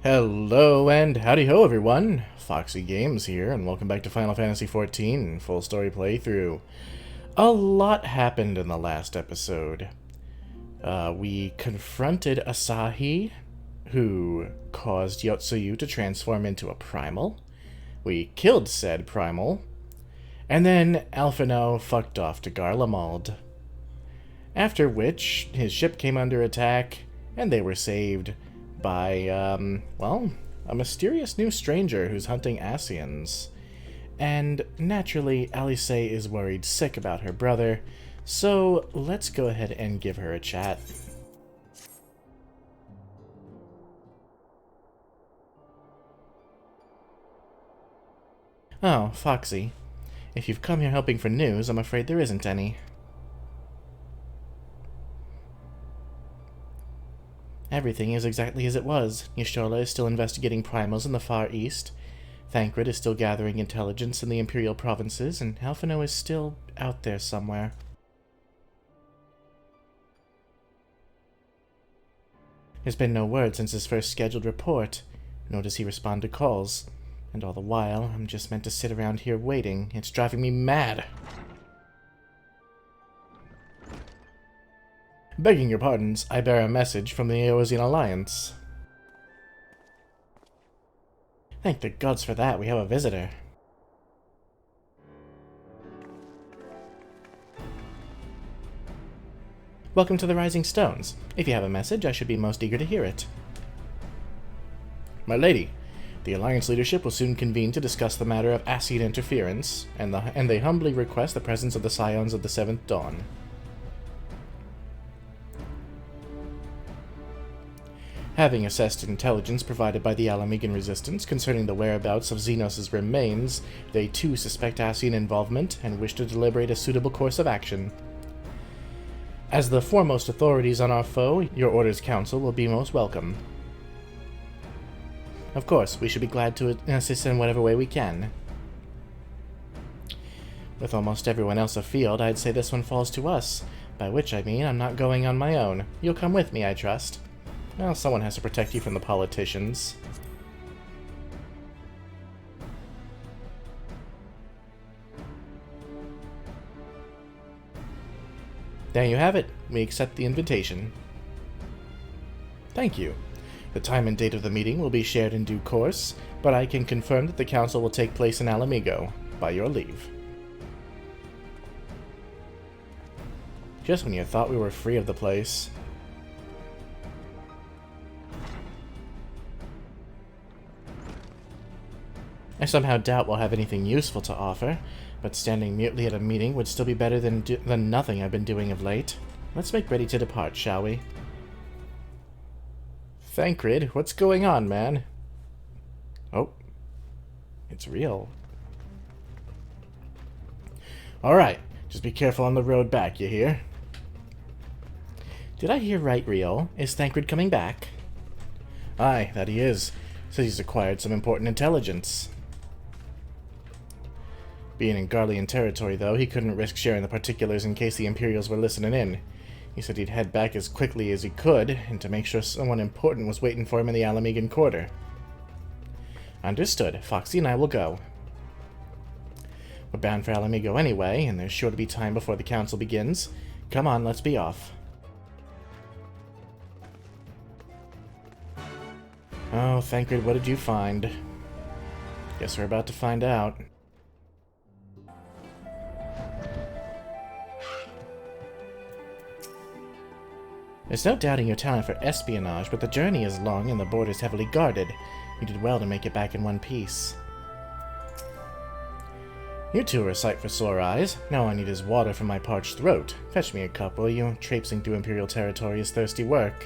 Hello and howdy ho everyone, Foxy Games here, and welcome back to Final Fantasy XIV full story playthrough. A lot happened in the last episode. We confronted Asahi, who caused Yotsuyu to transform into a primal. We killed said primal, and then Alphinaud fucked off to Garlemald. After which, his ship came under attack, and they were saved by, well, a mysterious new stranger who's hunting Asians. And naturally, Alisaie is worried sick about her brother, so let's go ahead and give her a chat. Oh, Foxy. If you've come here hoping for news, I'm afraid there isn't any. Everything is exactly as it was. Yashola is still investigating primals in the Far East. Thancred is still gathering intelligence in the Imperial provinces, and Alphinaud is still out there somewhere. There's been no word since his first scheduled report, nor does he respond to calls. And all the while, I'm just meant to sit around here waiting. It's driving me mad. Begging your pardons, I bear a message from the Eosian Alliance. Thank the gods for that, we have a visitor. Welcome to the Rising Stones. If you have a message, I should be most eager to hear it. My lady, the Alliance leadership will soon convene to discuss the matter of Ascian interference, and they humbly request the presence of the Scions of the Seventh Dawn. Having assessed intelligence provided by the Alamegan resistance concerning the whereabouts of Xenos' remains, they too suspect Ascian involvement and wish to deliberate a suitable course of action. As the foremost authorities on our foe, your Order's counsel will be most welcome. Of course, we should be glad to assist in whatever way we can. With almost everyone else afield, I'd say this one falls to us, by which I mean I'm not going on my own. You'll come with me, I trust. Well, someone has to protect you from the politicians. There you have it. We accept the invitation. Thank you. The time and date of the meeting will be shared in due course, but I can confirm that the council will take place in Alamigo, by your leave. Just when you thought we were free of the place. I somehow doubt we'll have anything useful to offer, but standing mutely at a meeting would still be better than nothing I've been doing of late. Let's make ready to depart, shall we? Thancred, what's going on, man? Oh. It's real. Alright, just be careful on the road back, you hear? Did I hear right, Riel? Is Thancred coming back? Aye, that he is. Says he's acquired some important intelligence. Being in Garlean territory, though, he couldn't risk sharing the particulars in case the Imperials were listening in. He said he'd head back as quickly as he could, and to make sure someone important was waiting for him in the Alamegan Quarter. Understood. Foxy and I will go. We're bound for Alamigo anyway, and there's sure to be time before the council begins. Come on, let's be off. Oh, Thancred, what did you find? Guess we're about to find out. There's no doubting your talent for espionage, but the journey is long and the border's heavily guarded. You did well to make it back in one piece. You two are a sight for sore eyes. Now all I need is water from my parched throat. Fetch me a cup, will you? Traipsing through Imperial territory is thirsty work.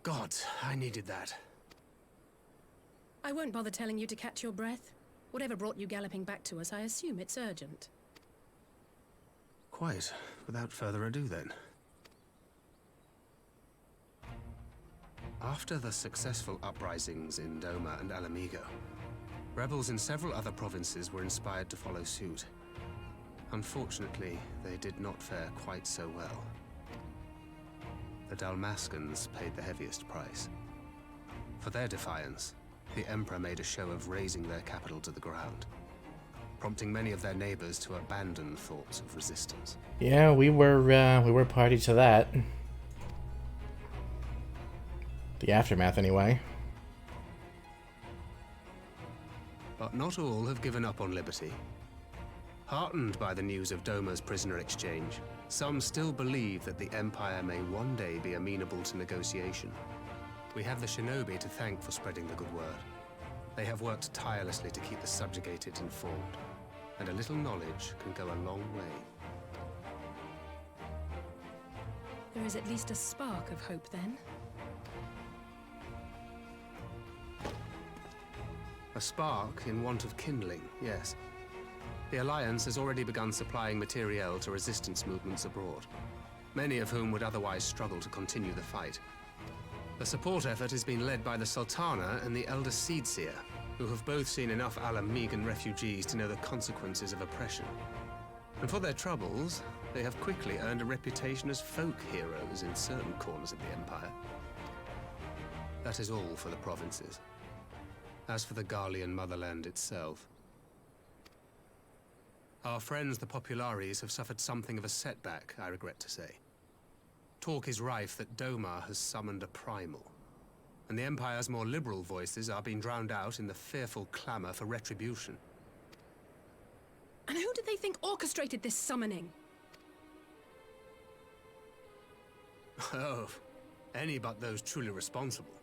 God, I needed that. I won't bother telling you to catch your breath. Whatever brought you galloping back to us, I assume it's urgent. Quite. Without further ado, then. After the successful uprisings in Doma and Alamigo, rebels in several other provinces were inspired to follow suit. Unfortunately, they did not fare quite so well. The Dalmascans paid the heaviest price. For their defiance, the Emperor made a show of razing their capital to the ground, prompting many of their neighbors to abandon thoughts of resistance. Yeah, we were party to that. The aftermath, anyway. But not all have given up on liberty. Heartened by the news of Doma's prisoner exchange, some still believe that the Empire may one day be amenable to negotiation. We have the shinobi to thank for spreading the good word. They have worked tirelessly to keep the subjugated informed, and a little knowledge can go a long way. There is at least a spark of hope, then. A spark in want of kindling, yes. The Alliance has already begun supplying materiel to resistance movements abroad, many of whom would otherwise struggle to continue the fight. The support effort has been led by the Sultana and the Elder Seedseer, who have both seen enough Ala-Megan refugees to know the consequences of oppression. And for their troubles, they have quickly earned a reputation as folk heroes in certain corners of the Empire. That is all for the provinces. As for the Garlean motherland itself, our friends the Populares have suffered something of a setback, I regret to say. Talk is rife that Doma has summoned a primal, and the Empire's more liberal voices are being drowned out in the fearful clamor for retribution. And who do they think orchestrated this summoning? Oh, any but those truly responsible.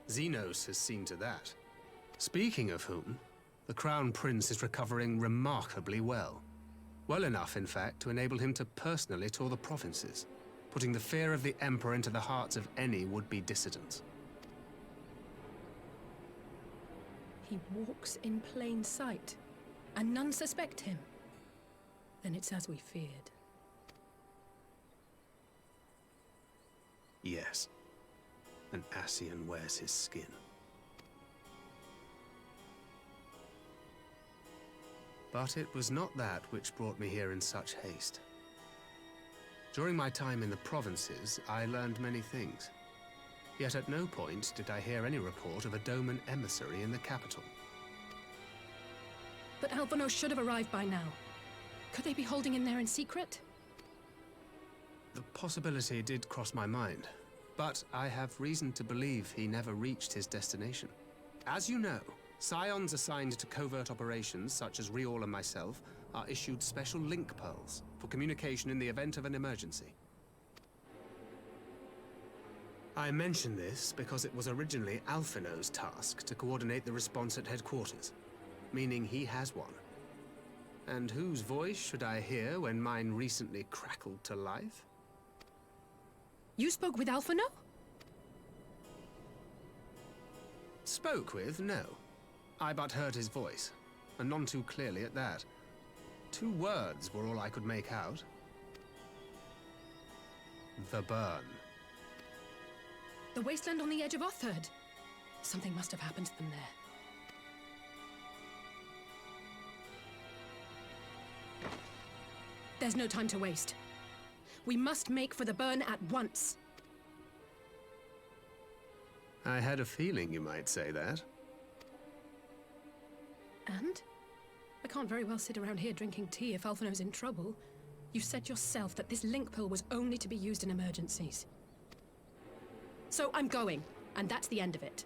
Xenos has seen to that. Speaking of whom, the Crown Prince is recovering remarkably well. Well enough, in fact, to enable him to personally tour the provinces, putting the fear of the Emperor into the hearts of any would-be dissidents. He walks in plain sight, and none suspect him. Then it's as we feared. Yes. An Ascian wears his skin. But it was not that which brought me here in such haste. During my time in the provinces, I learned many things. Yet at no point did I hear any report of a Doman emissary in the capital. But Alphinaud should have arrived by now. Could they be holding him there in secret? The possibility did cross my mind, but I have reason to believe he never reached his destination. As you know, Scions assigned to covert operations, such as Riol and myself, are issued special link pearls for communication in the event of an emergency. I mention this because it was originally Alphinaud's task to coordinate the response at headquarters, meaning he has one. And whose voice should I hear when mine recently crackled to life? You spoke with Alphinaud? Spoke with? No. I but heard his voice, and none too clearly at that. 2 words were all I could make out. The burn. The wasteland on the edge of Otherd. Something must have happened to them there. There's no time to waste. We must make for the burn at once. I had a feeling you might say that. And? I can't very well sit around here drinking tea if Alphinaud's in trouble. You said yourself that this link pill was only to be used in emergencies. So I'm going, and that's the end of it.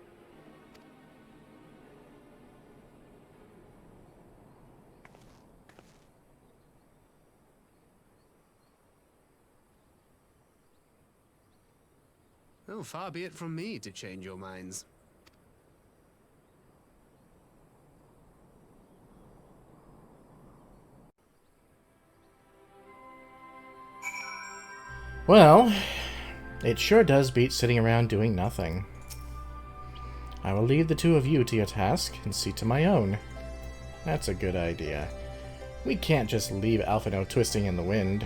Oh, far be it from me to change your minds. Well, it sure does beat sitting around doing nothing. I will leave the 2 of you to your task and see to my own. That's a good idea. We can't just leave Alphinaud twisting in the wind.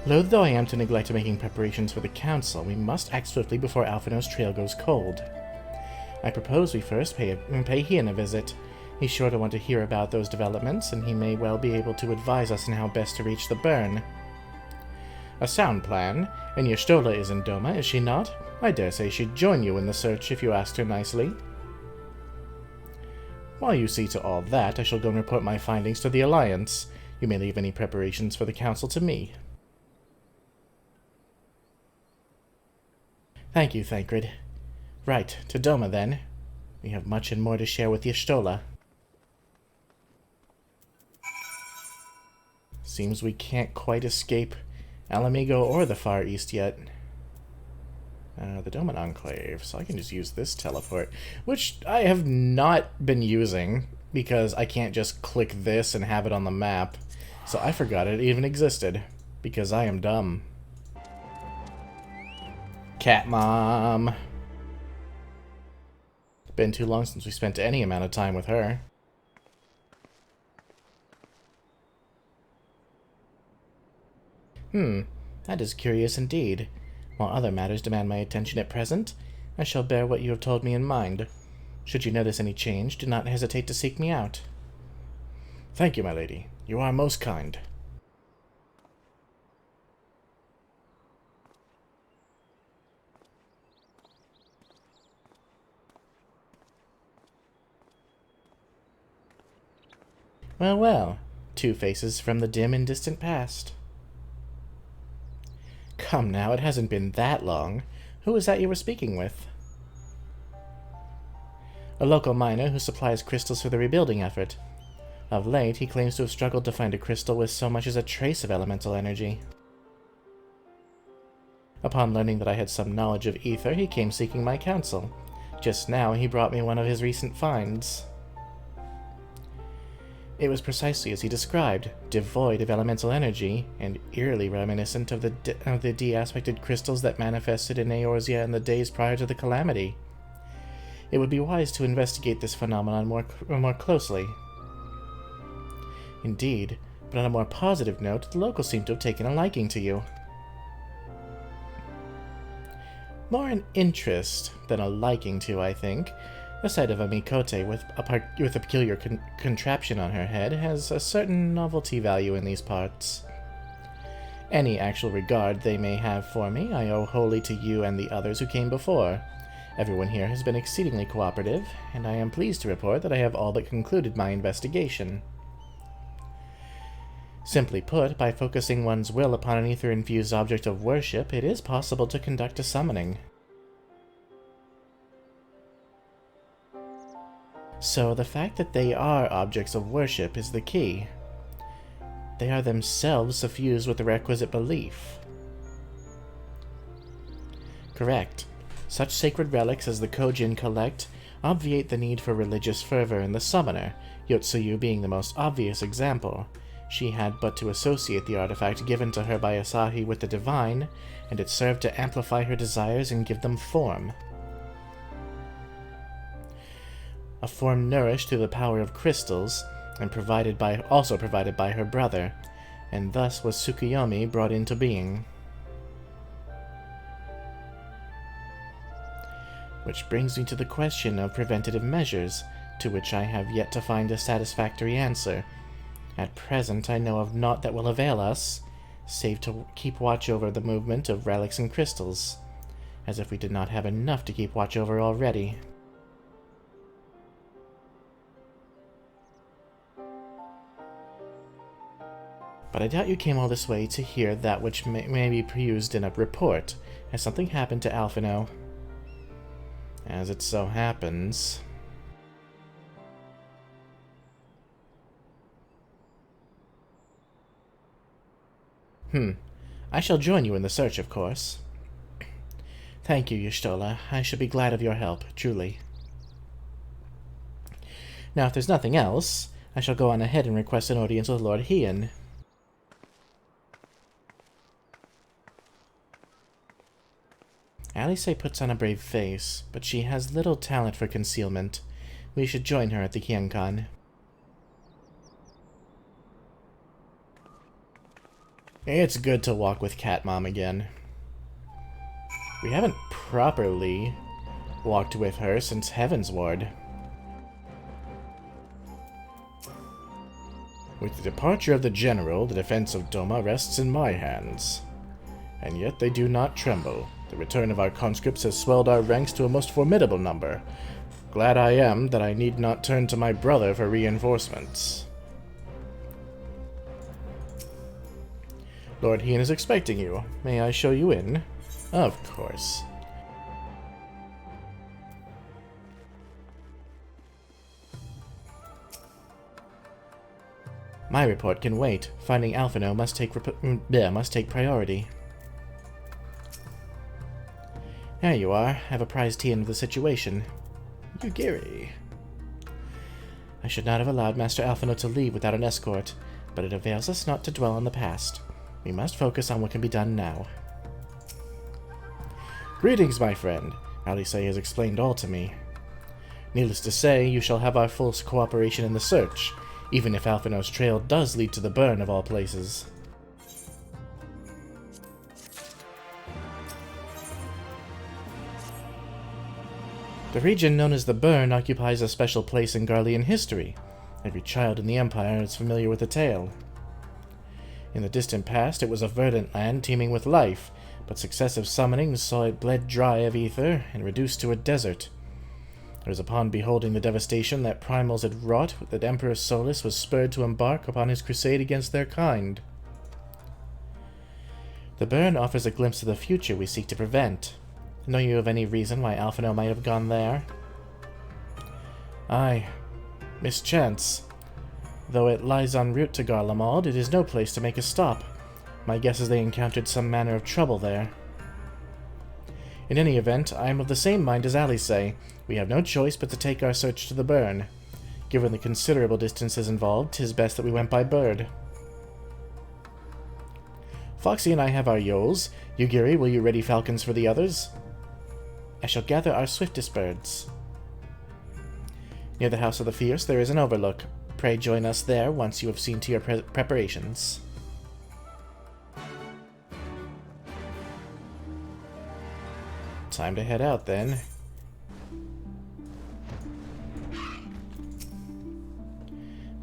Loath though I am to neglect making preparations for the council, we must act swiftly before Alphinaud's trail goes cold. I propose we first pay Hien a visit, He's sure to want to hear about those developments, and he may well be able to advise us on how best to reach the burn. A sound plan, and Y'shtola is in Doma, is she not? I dare say she'd join you in the search if you asked her nicely. While you see to all that, I shall go and report my findings to the Alliance. You may leave any preparations for the Council to me. Thank you, Thancred. Right, to Doma then. We have much and more to share with Y'shtola. Seems we can't quite escape Alamigo or the Far East yet. The Doman Enclave, so I can just use this teleport, which I have not been using because I can't just click this and have it on the map. So I forgot it even existed, because I am dumb. Cat Mom! Been too long since we spent any amount of time with her. That is curious indeed. While other matters demand my attention at present, I shall bear what you have told me in mind. Should you notice any change, do not hesitate to seek me out. Thank you, my lady. You are most kind. Well, well. Two faces from the dim and distant past. Come now, it hasn't been that long. Who was that you were speaking with? A local miner who supplies crystals for the rebuilding effort. Of late, he claims to have struggled to find a crystal with so much as a trace of elemental energy. Upon learning that I had some knowledge of ether, he came seeking my counsel. Just now, he brought me one of his recent finds. It was precisely as he described, devoid of elemental energy, and eerily reminiscent of the de-aspected crystals that manifested in Eorzea in the days prior to the calamity. It would be wise to investigate this phenomenon more closely. Indeed, but on a more positive note, the locals seem to have taken a liking to you. More an interest than a liking to, I think. The sight of a Mikote with a peculiar contraption on her head has a certain novelty value in these parts. Any actual regard they may have for me, I owe wholly to you and the others who came before. Everyone here has been exceedingly cooperative, and I am pleased to report that I have all but concluded my investigation. Simply put, by focusing one's will upon an ether-infused object of worship, it is possible to conduct a summoning. So the fact that they are objects of worship is the key. They are themselves suffused with the requisite belief. Correct. Such sacred relics as the Kojin collect obviate the need for religious fervor in the summoner, Yotsuyu being the most obvious example. She had but to associate the artifact given to her by Asahi with the divine, and it served to amplify her desires and give them form. A form nourished through the power of crystals, and also provided by her brother, and thus was Tsukuyomi brought into being. Which brings me to the question of preventative measures, to which I have yet to find a satisfactory answer. At present I know of naught that will avail us, save to keep watch over the movement of relics and crystals, as if we did not have enough to keep watch over already. But I doubt you came all this way to hear that which may be perused in a report. Has something happened to Alphinaud? As it so happens... I shall join you in the search, of course. Thank you, Y'shtola. I should be glad of your help, truly. Now, if there's nothing else, I shall go on ahead and request an audience with Lord Hien. Alisaie puts on a brave face, but she has little talent for concealment. We should join her at the Kyenkan. It's good to walk with Cat Mom again. We haven't properly walked with her since Heaven's Ward. With the departure of the general, the defense of Doma rests in my hands. And yet they do not tremble. The return of our conscripts has swelled our ranks to a most formidable number. Glad I am that I need not turn to my brother for reinforcements. Lord Hien is expecting you. May I show you in? Of course. My report can wait. Finding Alphinaud must take priority. There you are. I've apprised Hien of the situation. Yugiri. I should not have allowed Master Alphinaud to leave without an escort, but it avails us not to dwell on the past. We must focus on what can be done now. Greetings, my friend. Alisaie has explained all to me. Needless to say, you shall have our full cooperation in the search, even if Alphinaud's trail does lead to the burn of all places. The region known as the Burn occupies a special place in Garlean history. Every child in the Empire is familiar with the tale. In the distant past, it was a verdant land teeming with life, but successive summonings saw it bled dry of ether and reduced to a desert. It was upon beholding the devastation that Primals had wrought that Emperor Solus was spurred to embark upon his crusade against their kind. The Burn offers a glimpse of the future we seek to prevent. Know you of any reason why Alphinaud might have gone there? Aye. Mischance. Though it lies en route to Garlemald, it is no place to make a stop. My guess is they encountered some manner of trouble there. In any event, I am of the same mind as Alisaie. We have no choice but to take our search to the Burn. Given the considerable distances involved, 'tis best that we went by bird. Foxy and I have our yoles. Yugiri, will you ready falcons for the others? I shall gather our swiftest birds. Near the House of the Fierce there is an overlook. Pray join us there once you have seen to your preparations. Time to head out, then.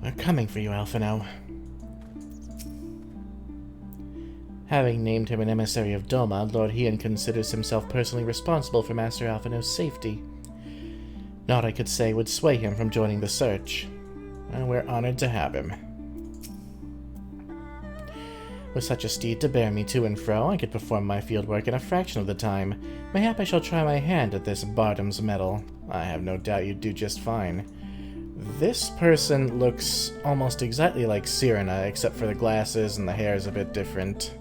We're coming for you, Alphinaud. Having named him an emissary of Doma, Lord Hien considers himself personally responsible for Master Alphinaud's safety. Naught I could say would sway him from joining the search. And we're honored to have him. With such a steed to bear me to and fro, I could perform my fieldwork in a fraction of the time. Mayhap I shall try my hand at this Bardam's medal. I have no doubt you'd do just fine. This person looks almost exactly like Cyrena, except for the glasses and the hair is a bit different.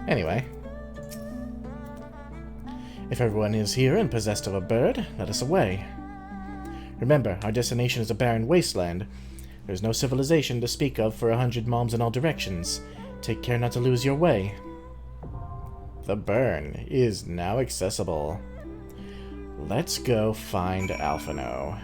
Anyway. If everyone is here and possessed of a bird, let us away. Remember, our destination is a barren wasteland. There is no civilization to speak of for 100 malms in all directions. Take care not to lose your way. The Burn is now accessible. Let's go find Alphinaud.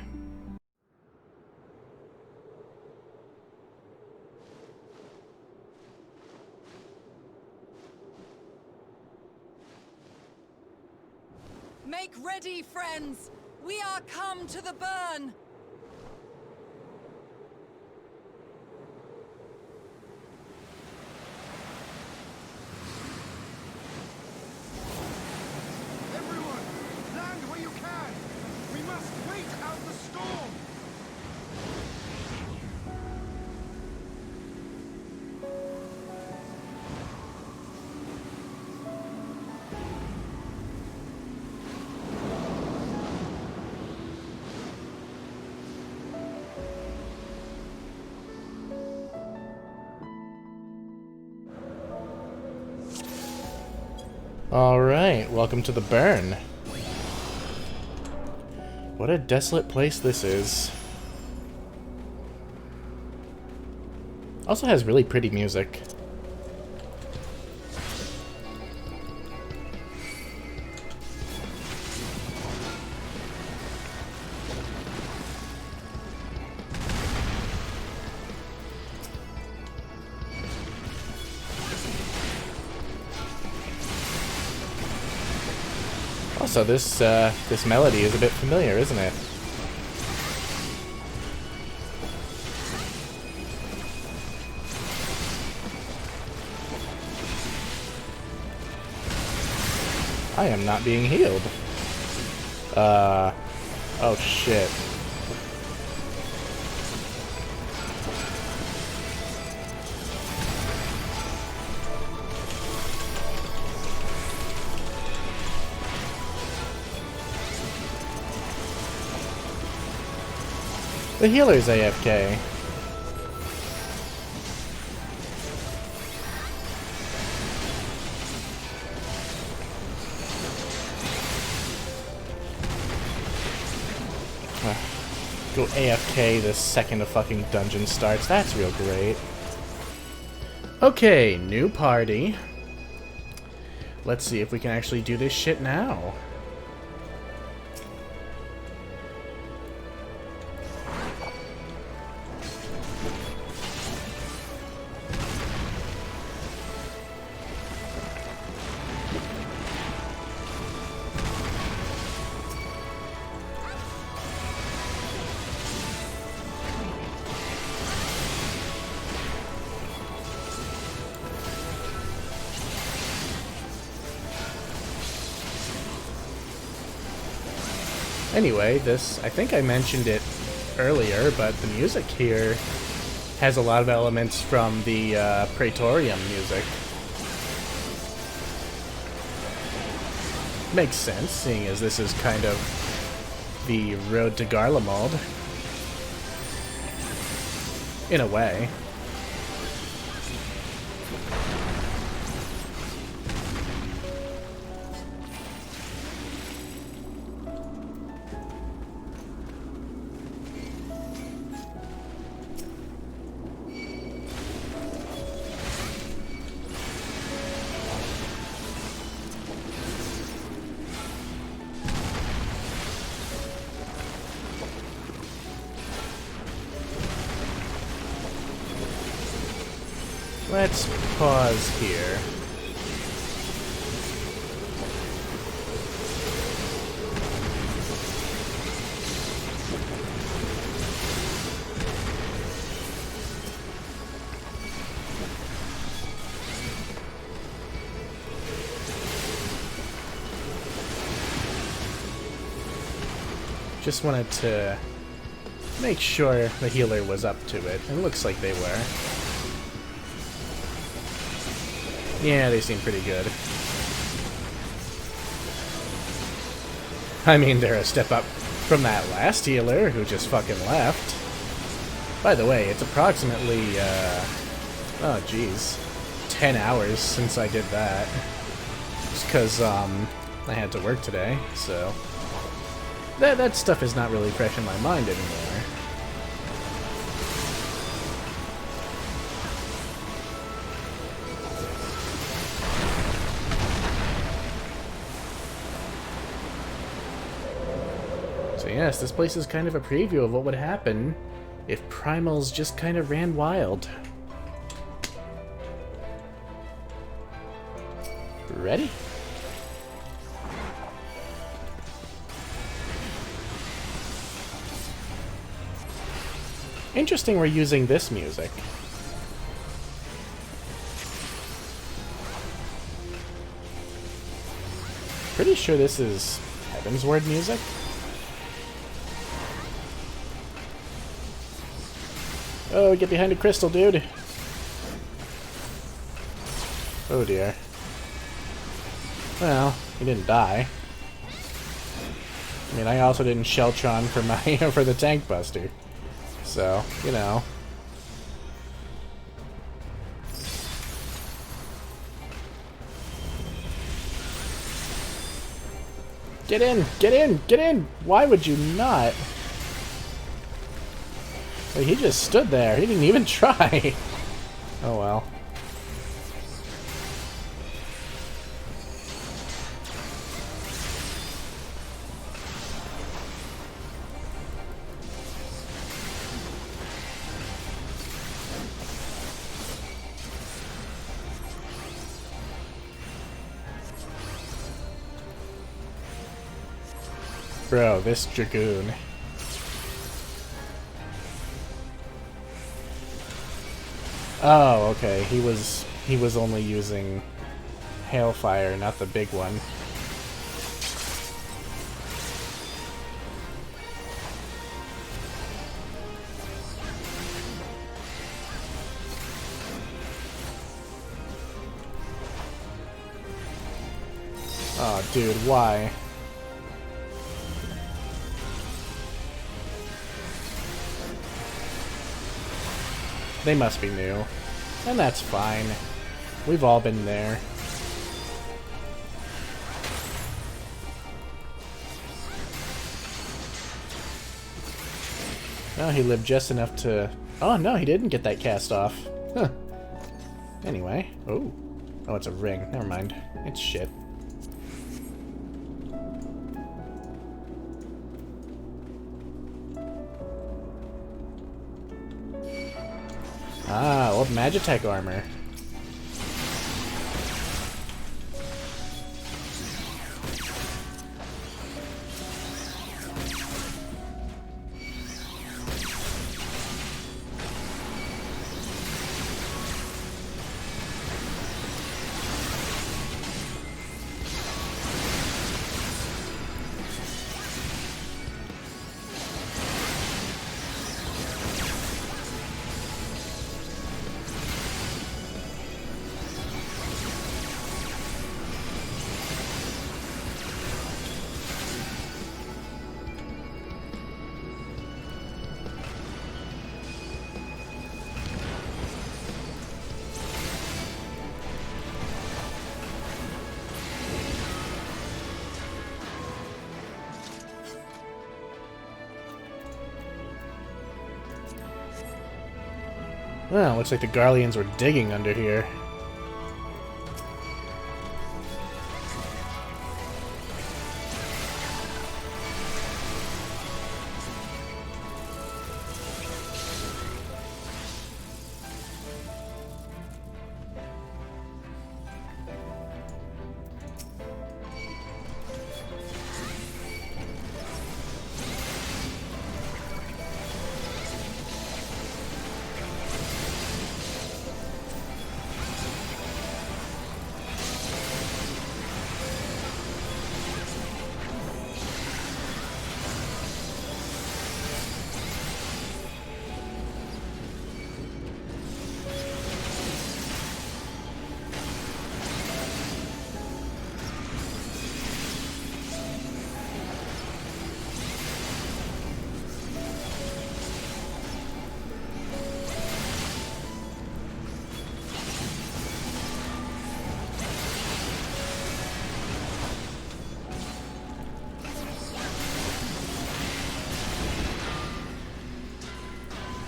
Make ready, friends! We are come to the Burn! Everyone, land where you can! We must wait out the storm! Alright, welcome to the Burn. What a desolate place this is. Also has really pretty music. Also, this melody is a bit familiar, isn't it? I am not being healed. Oh shit. The healer's AFK. Go AFK the second a fucking dungeon starts. That's real great. Okay, new party. Let's see if we can actually do this shit now. Anyway, this, I think I mentioned it earlier, but the music here has a lot of elements from the Praetorium music. Makes sense, seeing as this is kind of the road to Garlemald. In a way. Let's pause here. Just wanted to make sure the healer was up to it. It looks like they were. Yeah, they seem pretty good. I mean, they're a step up from that last healer who just fucking left. By the way, it's approximately, oh geez, 10 hours since I did that. Just because, I had to work today, so... That stuff is not really fresh in my mind anymore. So yes, this place is kind of a preview of what would happen if primals just kind of ran wild. Ready? Interesting we're using this music. Pretty sure this is Heaven's Word music. Oh, get behind a crystal, dude. Oh dear. Well, he didn't die. I mean, I also didn't Sheltron for my for the tank buster. So, you know. Get in! Get in! Get in! Why would you not? Like, he just stood there. He didn't even try. Oh well. Bro, this Dragoon. Oh, okay. He was only using Hailfire, not the big one. Oh, dude, why? They must be new. And that's fine. We've all been there. Oh, he lived just enough to... Oh, no, he didn't get that cast off. Huh. Anyway. Oh. Oh, it's a ring. Never mind. It's shit. Ah, old Magitech armor. Well, looks like the Garleans were digging under here.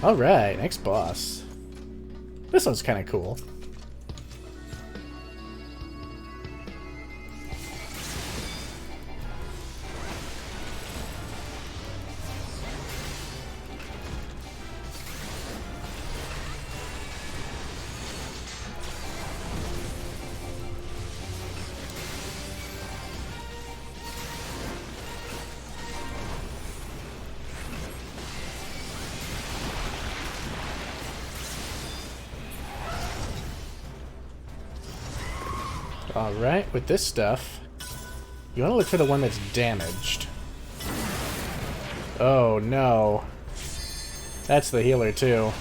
Alright, next boss. This one's kind of cool. Alright, with this stuff, you want to look for the one that's damaged. Oh no. That's the healer too.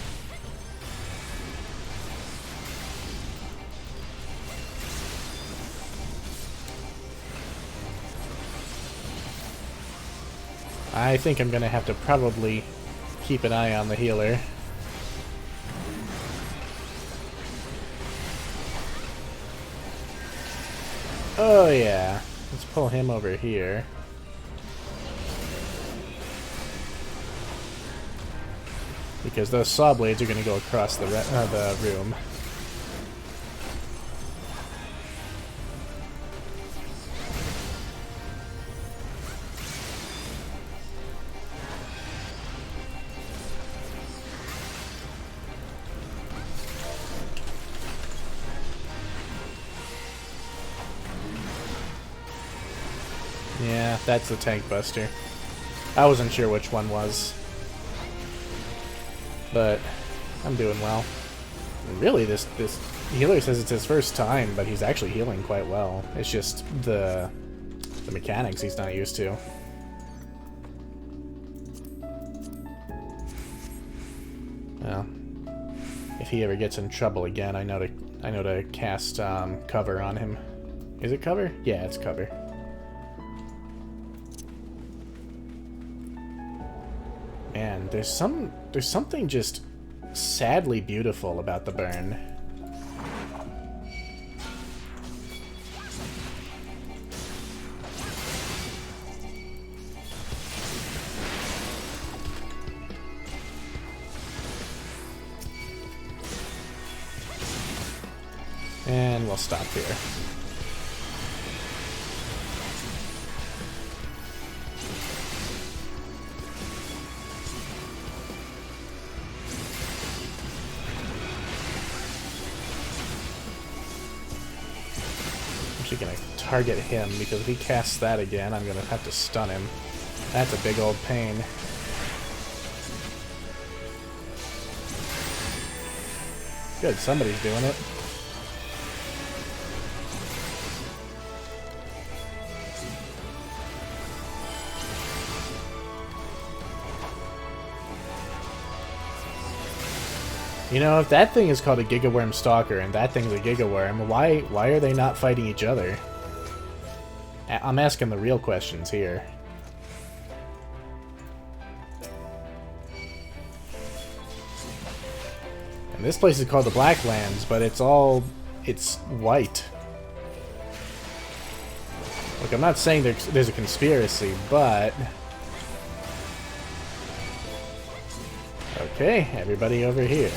I think I'm gonna have to probably keep an eye on the healer. Oh yeah, let's pull him over here. Because those saw blades are going to go across the room. Yeah, that's the tank buster. I wasn't sure which one was. But I'm doing well. Really, this healer says it's his first time, but he's actually healing quite well. It's just the mechanics he's not used to. Well, if he ever gets in trouble again, I know to cast cover on him. Is it cover? Yeah, it's cover. man, there's something just sadly beautiful about the burn. And we'll stop here. I'm actually gonna target him because if he casts that again, I'm gonna have to stun him. That's a big old pain. Good, somebody's doing it. You know, if that thing is called a Gigaworm Stalker and that thing's a Gigaworm, why are they not fighting each other? I'm asking the real questions here. And this place is called the Blacklands, but it's white. Look, I'm not saying there's a conspiracy, but... Okay, everybody over here.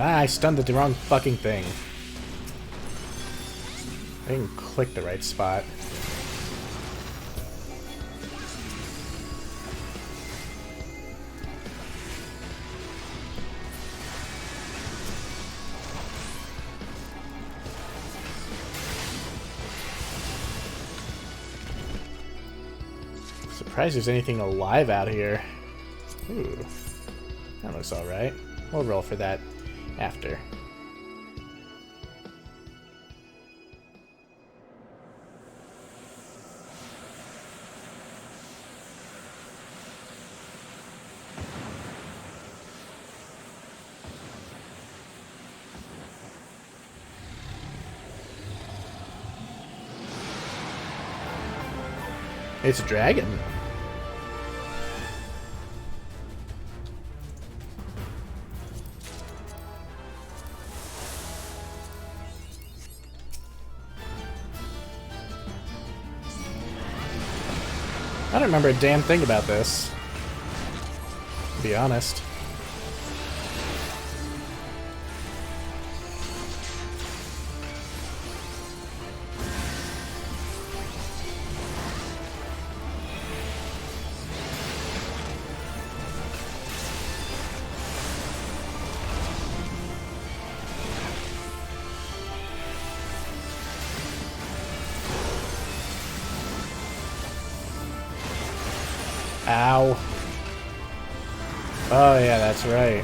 Ah, I stunned at the wrong fucking thing. I didn't click the right spot. Surprised there's anything alive out here. Ooh, that looks alright. We'll roll for that after. It's a dragon. I don't remember a damn thing about this, to be honest. Ow. Oh yeah, that's right.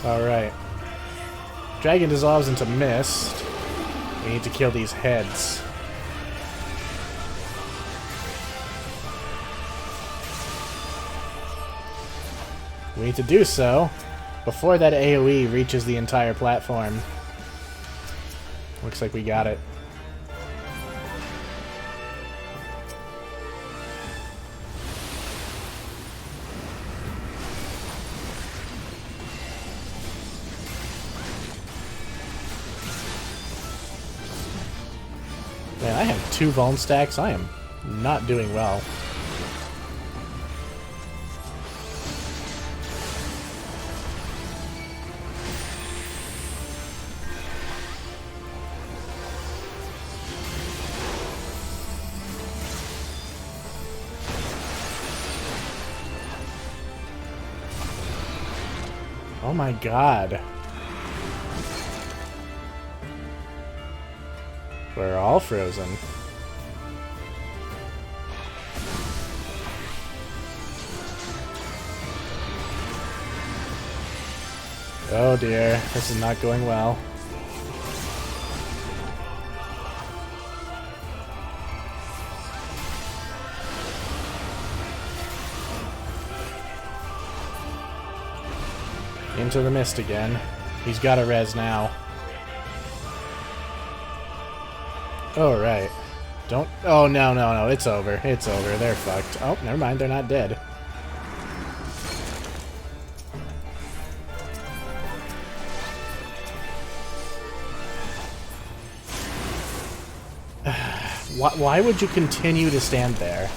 Alright. Dragon dissolves into mist. We need to kill these heads. We need to do so before that AoE reaches the entire platform. Looks like we got it. Man, I have 2 Vuln stacks. I am not doing well. Oh my god. We're all frozen. Oh dear, this is not going well. Into the mist again. He's got a res now. Oh, right. Don't... Oh, no. It's over. It's over. They're fucked. Oh, never mind. They're not dead. Why would you continue to stand there?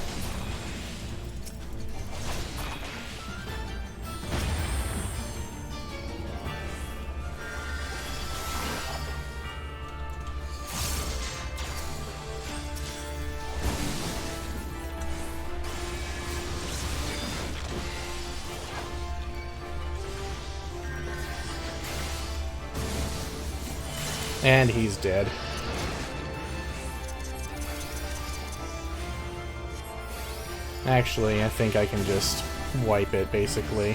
And he's dead. Actually, I think I can just wipe it, basically.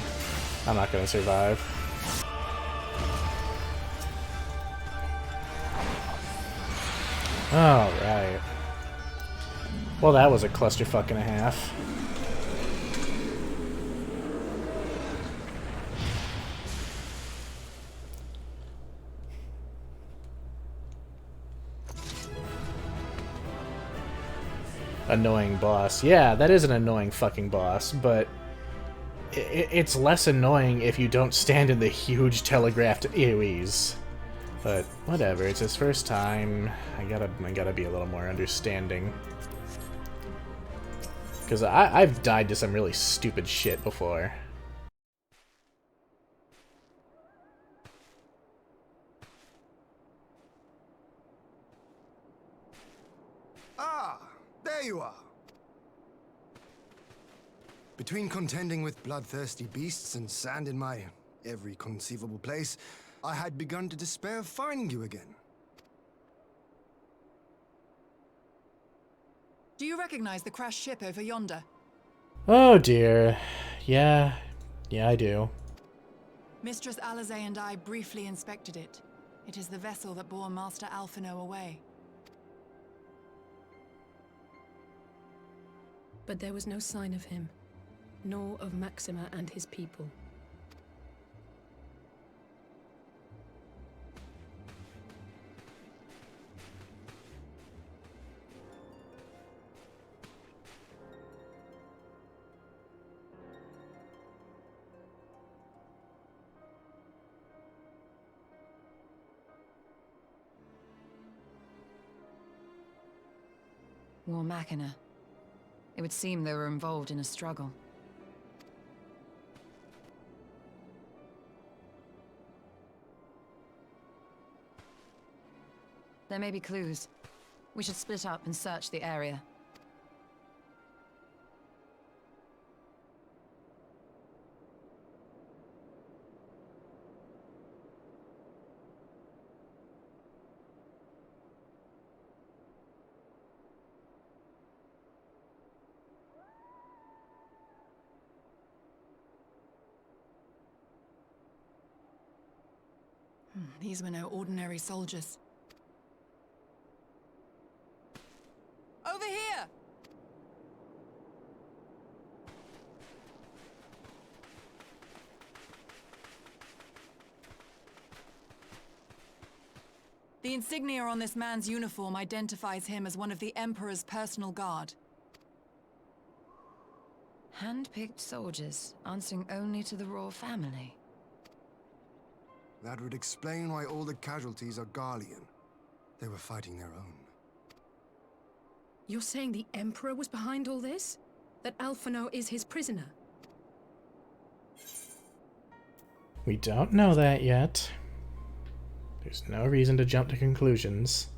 I'm not gonna survive. Alright. Well, that was a clusterfuck and a half. Annoying boss. Yeah, that is an annoying fucking boss, but it's less annoying if you don't stand in the huge telegraphed AoEs. But whatever, it's his first time. I gotta be a little more understanding. Because I've died to some really stupid shit before. Ah, there you are. Between contending with bloodthirsty beasts and sand in my every conceivable place, I had begun to despair of finding you again. Do you recognize the crashed ship over yonder? Oh dear. Yeah, I do. Mistress Alisaie and I briefly inspected it. It is the vessel that bore Master Alphinaud away. But there was no sign of him, nor of Maxima and his people. War Machina. It would seem they were involved in a struggle. There may be clues. We should split up and search the area. These were no ordinary soldiers. Over here! The insignia on this man's uniform identifies him as one of the Emperor's personal guard. Hand-picked soldiers, answering only to the royal family. That would explain why all the casualties are Garlean. They were fighting their own. You're saying the Emperor was behind all this? That Alphinaud is his prisoner? We don't know that yet. There's no reason to jump to conclusions.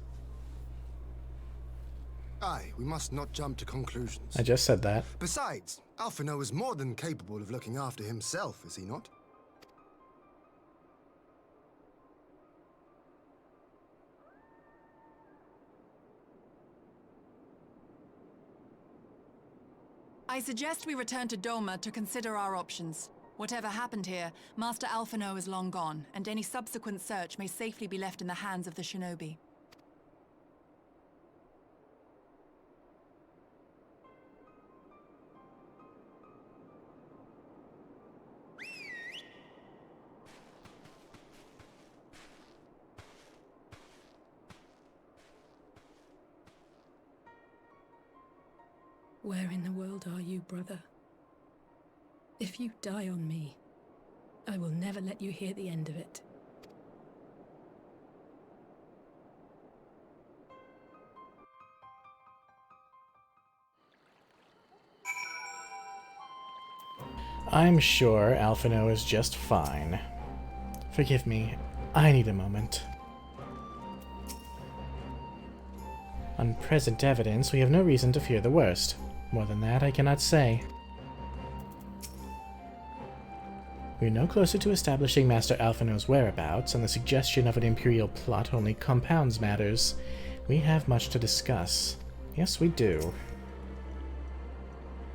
Aye, we must not jump to conclusions. I just said that. Besides, Alphinaud is more than capable of looking after himself, is he not? I suggest we return to Doma to consider our options. Whatever happened here, Master Alphinaud is long gone, and any subsequent search may safely be left in the hands of the shinobi. Where in the world are you, brother? If you die on me, I will never let you hear the end of it. I'm sure Alphinaud is just fine. Forgive me, I need a moment. On present evidence, we have no reason to fear the worst. More than that, I cannot say. We are no closer to establishing Master Alphinaud's whereabouts, and the suggestion of an Imperial plot only compounds matters. We have much to discuss. Yes, we do.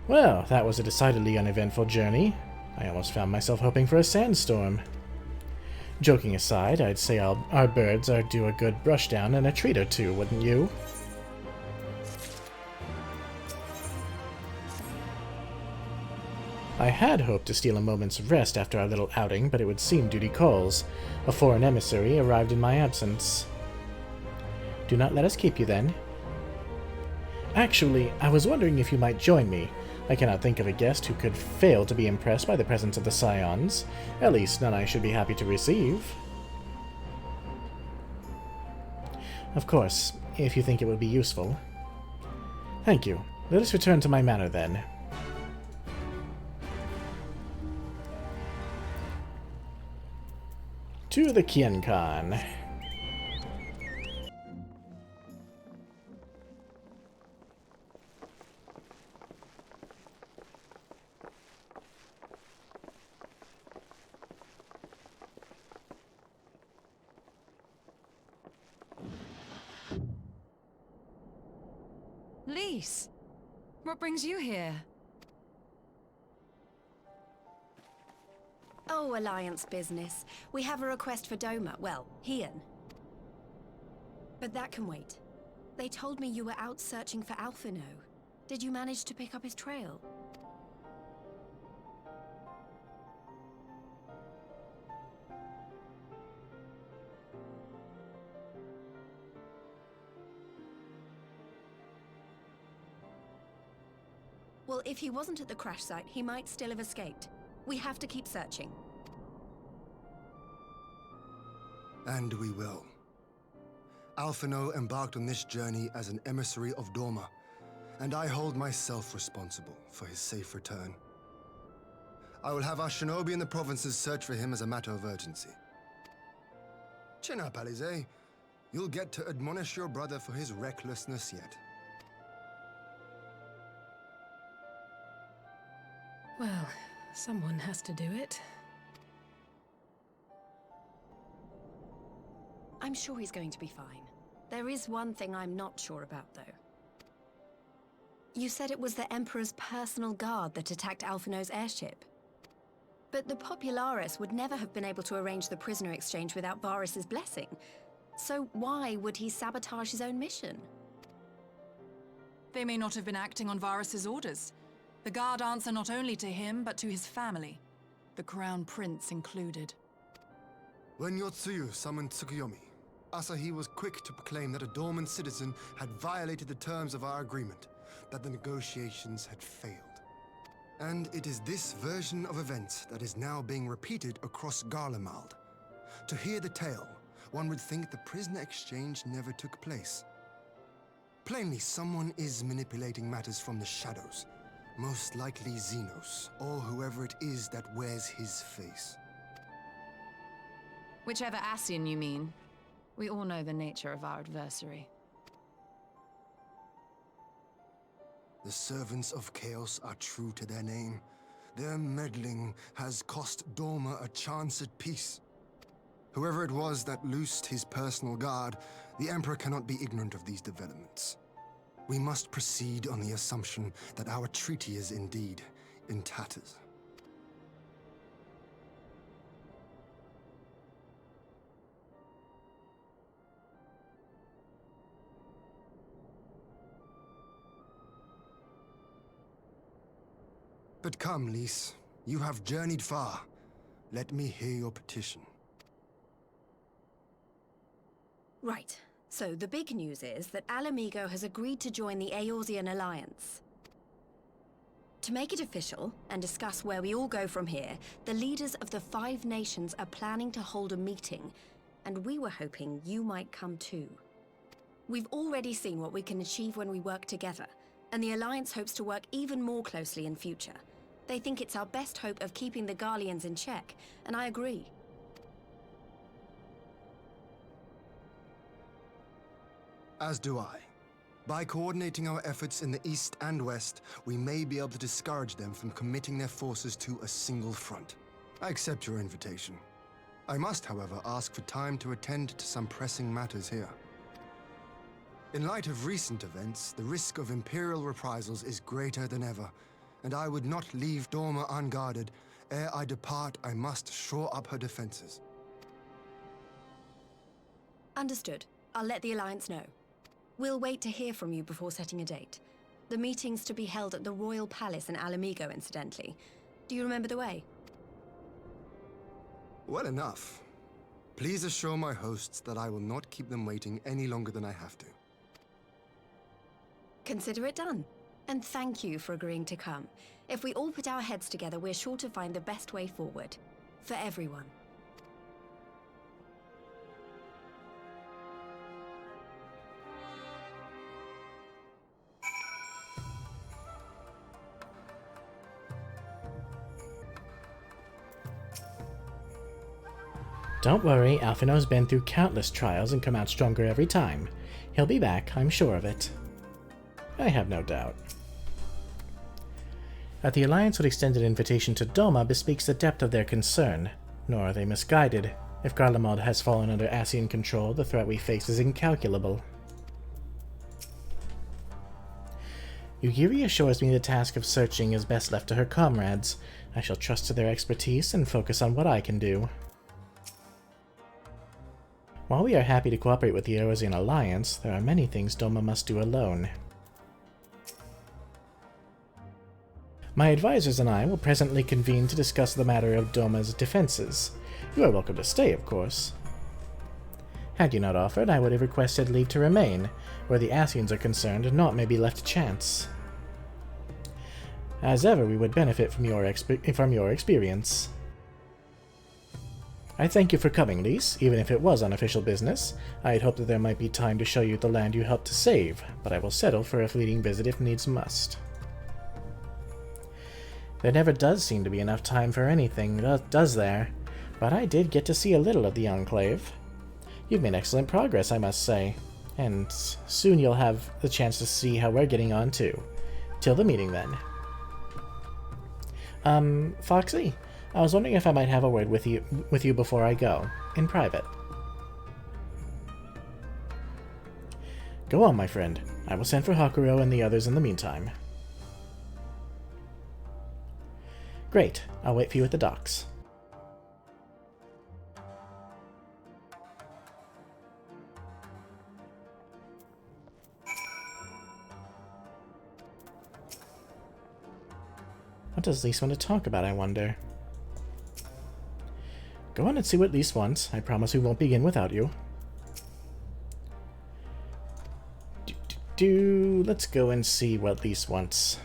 Well, that was a decidedly uneventful journey. I almost found myself hoping for a sandstorm. Joking aside, I'd say our birds are due a good brushdown and a treat or two, wouldn't you? I had hoped to steal a moment's rest after our little outing, but it would seem duty calls. A foreign emissary arrived in my absence. Do not let us keep you, then. Actually, I was wondering if you might join me. I cannot think of a guest who could fail to be impressed by the presence of the Scions. At least, none I should be happy to receive. Of course, if you think it would be useful. Thank you. Let us return to my manor, then. To the Kien-Kan. Lise, what brings you here? Oh, Alliance business. We have a request for Doma. Well, Hien. But that can wait. They told me you were out searching for Alphinaud. Did you manage to pick up his trail? Well, if he wasn't at the crash site, he might still have escaped. We have to keep searching. And we will. Alphinaud embarked on this journey as an emissary of Doma, and I hold myself responsible for his safe return. I will have our shinobi in the provinces search for him as a matter of urgency. Chin up, Alisaie. You'll get to admonish your brother for his recklessness yet. Well, someone has to do it. I'm sure he's going to be fine. There is one thing I'm not sure about, though. You said it was the Emperor's personal guard that attacked Alphinaud's airship. But the Popularis would never have been able to arrange the prisoner exchange without Varus's blessing. So why would he sabotage his own mission? They may not have been acting on Varus's orders. The guard answer not only to him, but to his family. The Crown Prince included. When Yotsuyu summoned Tsukuyomi, Asahi was quick to proclaim that a dormant citizen had violated the terms of our agreement, that the negotiations had failed. And it is this version of events that is now being repeated across Garlemald. To hear the tale, one would think the prisoner exchange never took place. Plainly, someone is manipulating matters from the shadows. Most likely Xenos, or whoever it is that wears his face. Whichever Ascian you mean. We all know the nature of our adversary. The servants of chaos are true to their name. Their meddling has cost Doma a chance at peace. Whoever it was that loosed his personal guard, the Emperor cannot be ignorant of these developments. We must proceed on the assumption that our treaty is indeed in tatters. But come, Lys. You have journeyed far. Let me hear your petition. Right. So the big news is that Alamigo has agreed to join the Eorzean Alliance. To make it official, and discuss where we all go from here, the leaders of the 5 nations are planning to hold a meeting, and we were hoping you might come too. We've already seen what we can achieve when we work together, and the Alliance hopes to work even more closely in future. They think it's our best hope of keeping the Garleans in check, and I agree. As do I. By coordinating our efforts in the east and west, we may be able to discourage them from committing their forces to a single front. I accept your invitation. I must, however, ask for time to attend to some pressing matters here. In light of recent events, the risk of Imperial reprisals is greater than ever, and I would not leave Dorma unguarded. Ere I depart, I must shore up her defenses. Understood. I'll let the Alliance know. We'll wait to hear from you before setting a date. The meeting's to be held at the Royal Palace in Alamigo, incidentally. Do you remember the way? Well enough. Please assure my hosts that I will not keep them waiting any longer than I have to. Consider it done. And thank you for agreeing to come. If we all put our heads together, we're sure to find the best way forward. For everyone. Don't worry, Alphinaud's been through countless trials and come out stronger every time. He'll be back, I'm sure of it. I have no doubt. That the Alliance would extend an invitation to Doma bespeaks the depth of their concern, nor are they misguided. If Garlemald has fallen under Ascian control, the threat we face is incalculable. Yugiri assures me the task of searching is best left to her comrades. I shall trust to their expertise and focus on what I can do. While we are happy to cooperate with the Eorzean Alliance, there are many things Doma must do alone. My advisors and I will presently convene to discuss the matter of Doma's defenses. You are welcome to stay, of course. Had you not offered, I would have requested leave to remain. Where the Ascians are concerned, naught may be left to chance. As ever, we would benefit from your experience. I thank you for coming, Lys, even if it was unofficial business. I had hoped that there might be time to show you the land you helped to save, but I will settle for a fleeting visit if needs must. There never does seem to be enough time for anything, does there? But I did get to see a little of the Enclave. You've made excellent progress, I must say, and soon you'll have the chance to see how we're getting on too. Till the meeting, then. Foxy? I was wondering if I might have a word with you before I go, in private. Go on, my friend. I will send for Hakuro and the others in the meantime. Great. I'll wait for you at the docks. What does Lys want to talk about, I wonder? Go on and see what Lys wants. I promise we won't begin without you. Let's go and see what Lys wants.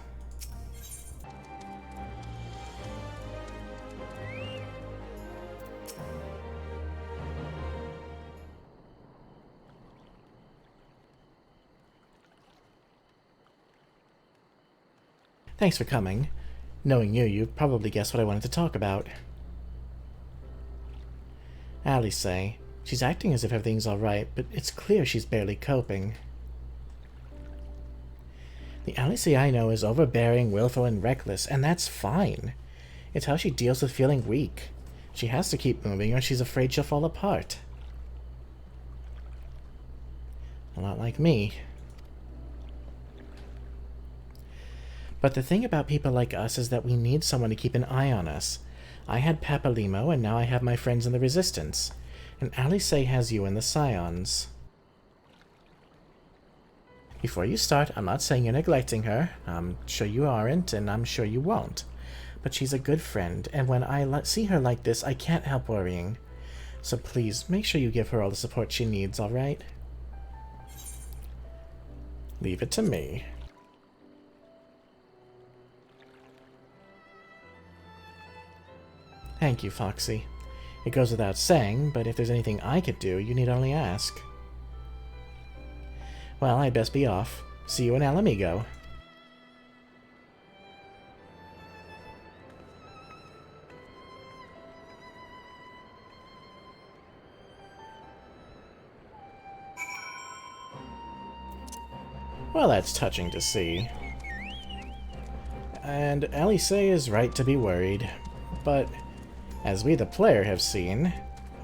Thanks for coming. Knowing you, you've probably guessed what I wanted to talk about. Alisaie. She's acting as if everything's alright, but it's clear she's barely coping. The Alisaie I know is overbearing, willful, and reckless, and that's fine. It's how she deals with feeling weak. She has to keep moving or she's afraid she'll fall apart. A lot like me. But the thing about people like us is that we need someone to keep an eye on us. I had Papalimo, and now I have my friends in the Resistance. And Alisaie has you in the Scions. Before you start, I'm not saying you're neglecting her. I'm sure you aren't, and I'm sure you won't. But she's a good friend, and when I see her like this, I can't help worrying. So please, make sure you give her all the support she needs, alright? Leave it to me. Thank you, Foxy. It goes without saying, but if there's anything I could do, you need only ask. Well, I'd best be off. See you in Alamigo. Well, that's touching to see. And Alisaie is right to be worried. But, as we the player have seen,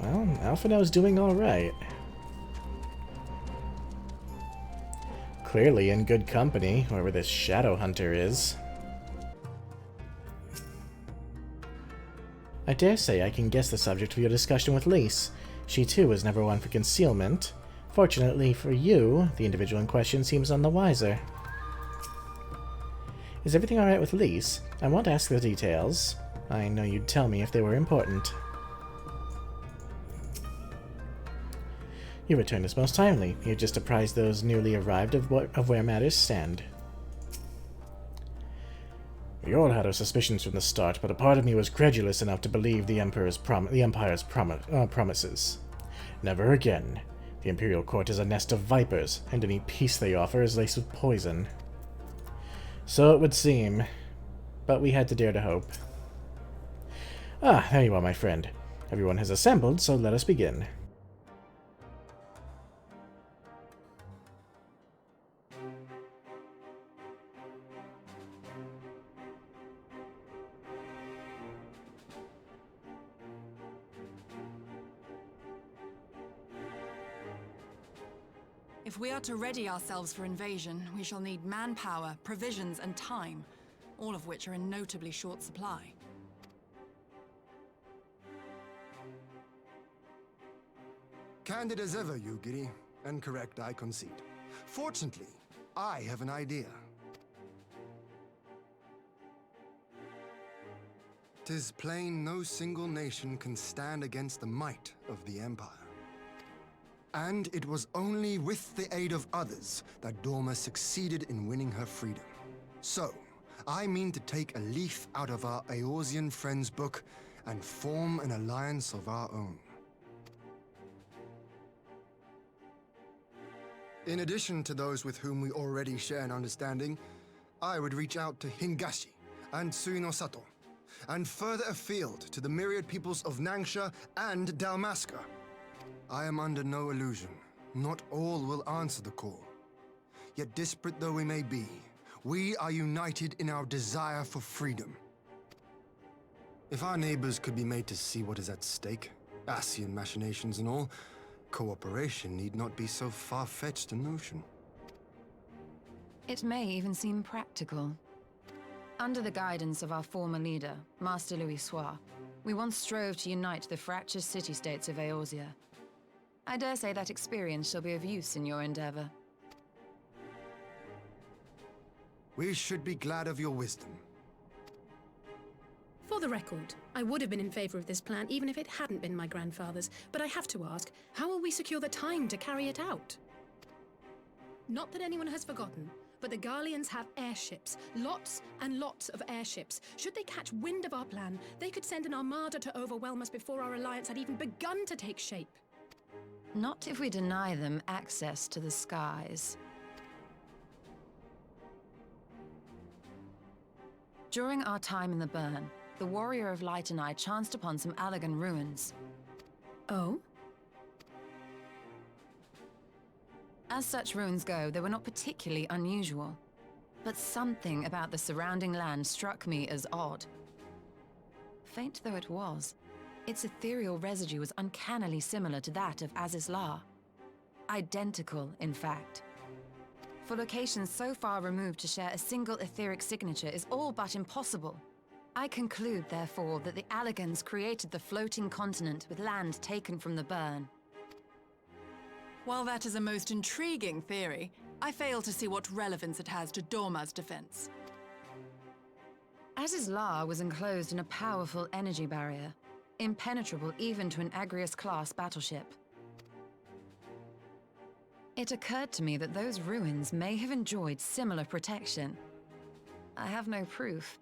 well, Alphinaud's doing alright. Clearly in good company, whoever this shadow hunter is. I dare say I can guess the subject of your discussion with Lise. She too was never one for concealment. Fortunately for you, the individual in question seems none the wiser. Is everything alright with Lise? I won't ask the details. I know you'd tell me if they were important. Your return is most timely. You just apprised those newly arrived of where matters stand. We all had our suspicions from the start, but a part of me was credulous enough to believe the Empire's promises. Never again. The Imperial Court is a nest of vipers, and any peace they offer is laced with poison. So it would seem. But we had to dare to hope. Ah, there you are, my friend. Everyone has assembled, so let us begin. If we are to ready ourselves for invasion, we shall need manpower, provisions, and time, all of which are in notably short supply. Candid as ever, Yugiri, and correct, I concede. Fortunately, I have an idea. 'Tis plain no single nation can stand against the might of the Empire. And it was only with the aid of others that Dorma succeeded in winning her freedom. So, I mean to take a leaf out of our Eorzean friends' book and form an alliance of our own. In addition to those with whom we already share an understanding, I would reach out to Hingashi and Tsuinosato, and further afield to the myriad peoples of Nangsha and Dalmasca. I am under no illusion. Not all will answer the call. Yet disparate though we may be, we are united in our desire for freedom. If our neighbors could be made to see what is at stake, Ascian machinations and all, cooperation need not be so far-fetched a notion. It may even seem practical. Under the guidance of our former leader, Master Louis Soir, we once strove to unite the fractious city-states of Eorzea. I dare say that experience shall be of use in your endeavor. We should be glad of your wisdom. For the record, I would have been in favor of this plan even if it hadn't been my grandfather's, but I have to ask, how will we secure the time to carry it out? Not that anyone has forgotten, but the Garleans have airships. Lots and lots of airships. Should they catch wind of our plan, they could send an armada to overwhelm us before our alliance had even begun to take shape. Not if we deny them access to the skies. During our time in the Burn, the Warrior of Light and I chanced upon some Allagan ruins. Oh? As such ruins go, they were not particularly unusual. But something about the surrounding land struck me as odd. Faint though it was, its ethereal residue was uncannily similar to that of Azizlar. Identical, in fact. For locations so far removed to share a single etheric signature is all but impossible. I conclude, therefore, that the Alligans created the floating continent with land taken from the burn. While that is a most intriguing theory, I fail to see what relevance it has to Dorma's defense. Azizlar was enclosed in a powerful energy barrier, impenetrable even to an Agrius-class battleship. It occurred to me that those ruins may have enjoyed similar protection. I have no proof,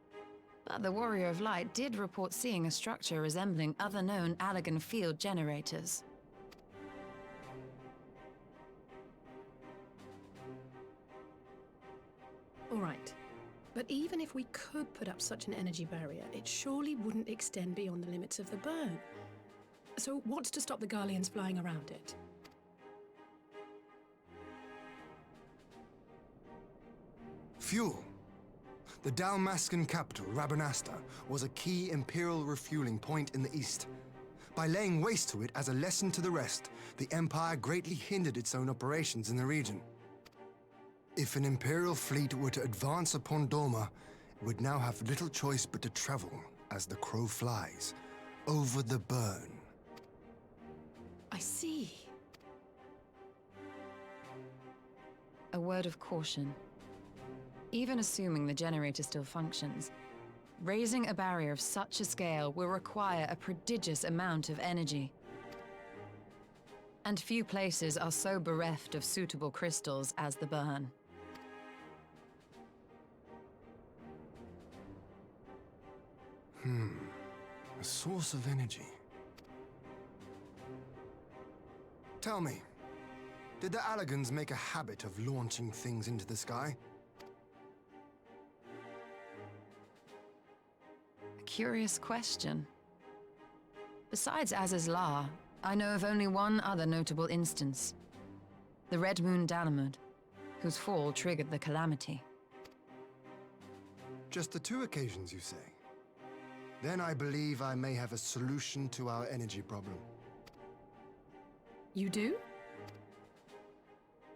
but the Warrior of Light did report seeing a structure resembling other known Allagan field generators. All right. But even if we could put up such an energy barrier, it surely wouldn't extend beyond the limits of the burn. So what's to stop the Garleans flying around it? Fuel. The Dalmascan capital, Rabanasta, was a key Imperial refueling point in the east. By laying waste to it as a lesson to the rest, the Empire greatly hindered its own operations in the region. If an Imperial fleet were to advance upon Dorma, it would now have little choice but to travel, as the crow flies, over the burn. I see. A word of caution. Even assuming the generator still functions, raising a barrier of such a scale will require a prodigious amount of energy. And few places are so bereft of suitable crystals as the burn. A source of energy. Tell me, did the Alligans make a habit of launching things into the sky? A curious question. Besides Azizlar, I know of only one other notable instance. The Red Moon Dalamud, whose fall triggered the calamity. Just the two occasions, you say? Then I believe I may have a solution to our energy problem. You do?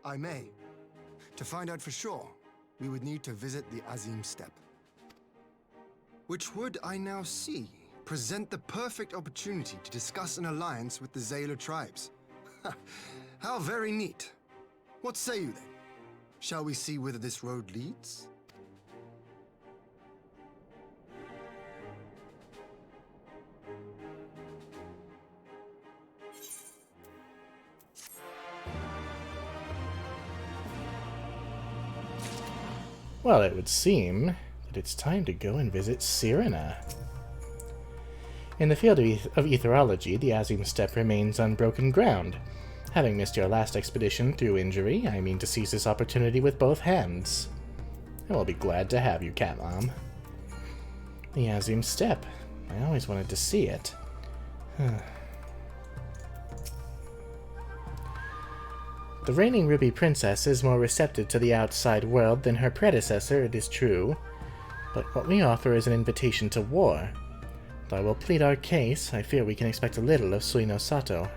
I may. To find out for sure, we would need to visit the Azim Steppe. Which would, I now see, present the perfect opportunity to discuss an alliance with the Zayla tribes. How very neat. What say you then? Shall we see whither this road leads? Well, it would seem that it's time to go and visit Sirena. In the field of etherology, the Azim Steppe remains unbroken ground. Having missed your last expedition through injury, I mean to seize this opportunity with both hands. I will be glad to have you, Cat Mom. The Azim Steppe. I always wanted to see it. The reigning Ruby Princess is more receptive to the outside world than her predecessor, it is true, but what we offer is an invitation to war. Though I will plead our case, I fear we can expect a little of Suino Sato.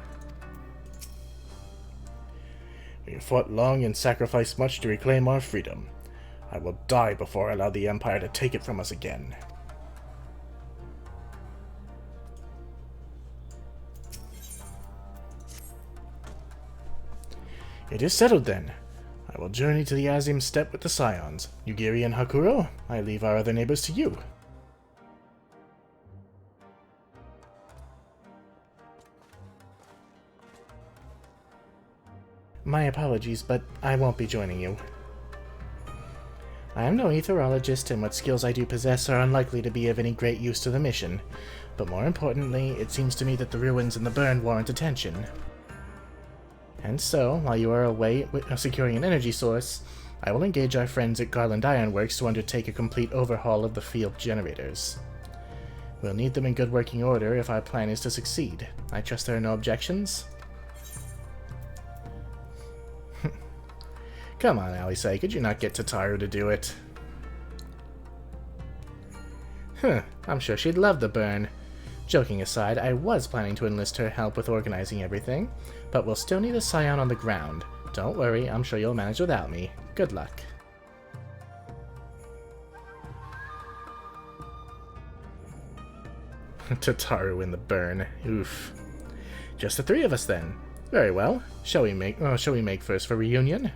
We have fought long and sacrificed much to reclaim our freedom. I will die before I allow the Empire to take it from us again. It is settled then. I will journey to the Azim Steppe with the Scions. Yugiri and Hakuro, I leave our other neighbors to you. My apologies, but I won't be joining you. I am no etherologist, and what skills I do possess are unlikely to be of any great use to the mission. But more importantly, it seems to me that the ruins and the burn warrant attention. And so, while you are away securing an energy source, I will engage our friends at Garland Ironworks to undertake a complete overhaul of the field generators. We'll need them in good working order if our plan is to succeed. I trust there are no objections? Come on, Alisaie, could you not get Tataru to do it? I'm sure she'd love the burn. Joking aside, I was planning to enlist her help with organizing everything, but we'll still need a Scion on the ground. Don't worry, I'm sure you'll manage without me. Good luck. Tataru in the burn. Oof. Just the three of us then. Very well. Shall we make first for reunion?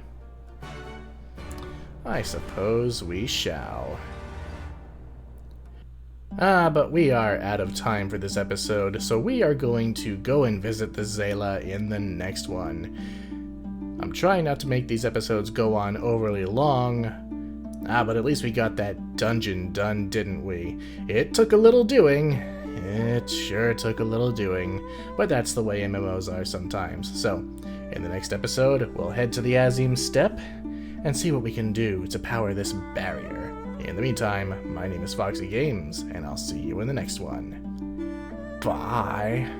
I suppose we shall. But we are out of time for this episode, so we are going to go and visit the Zayla in the next one. I'm trying not to make these episodes go on overly long, but at least we got that dungeon done, didn't we? It took a little doing. It sure took a little doing, but that's the way MMOs are sometimes. So, in the next episode, we'll head to the Azim Steppe and see what we can do to power this barrier. In the meantime, my name is Foxy Games, and I'll see you in the next one. Bye!